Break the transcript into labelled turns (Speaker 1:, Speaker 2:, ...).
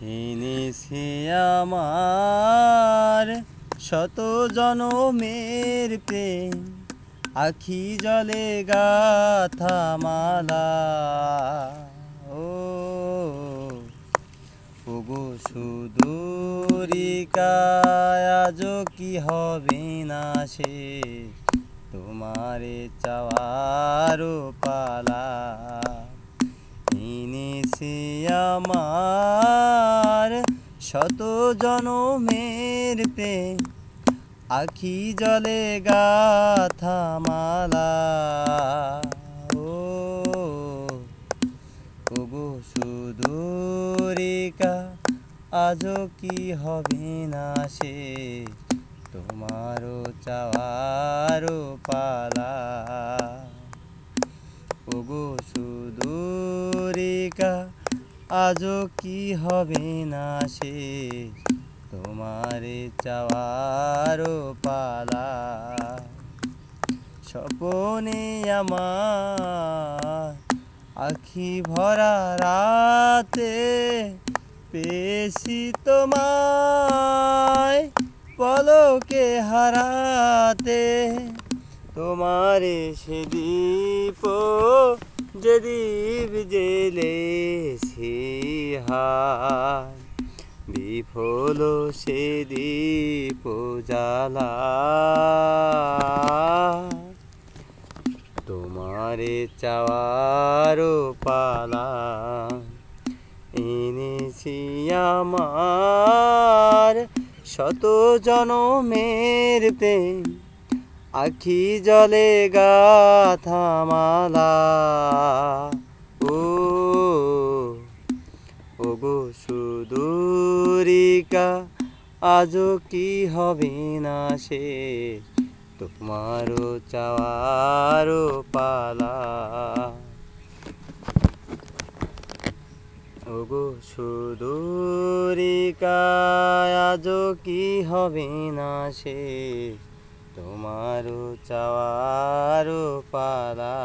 Speaker 1: এনেছে আমার শত জনমের প্রেম, আখি জলে গাথা মালা। ও ওগো সুদূরিকায় আজও কি হবে না শেষ, তোমারে চাওয়ার পালা। এনেছে আমার শত জনমের প্রেম, আখি জলে গাথা মালা। ও ওগো সুদূরিকা আজও কি হবে না শেষ, তোমারও চাওয়ারও পালা। ওগো সুদূরিকা আজও কি হবে না শেষ, তোমারে চাওয়ারও পালা। স্বপনে আমার আখি ভরা রাতে পেয়েছি তোমায় পলকে হারাতে। তোমারে সে দীপ যে দীপ জ্বেলেছি হায়, বিফল সে দীপ জ্বালা। তোমারে চাওয়ার পালা। এনেছি আমার শত জনমের প্রেম, আখি জলে গাথা মালা। ও ওগো সুদূরিকা আজও কি হবে না শেষ, তোমারও চাওয়ারও পালা। ওগো সুদূরিকা আজও কি হবে না শেষ, তোমারও চাওয়ারও পালা।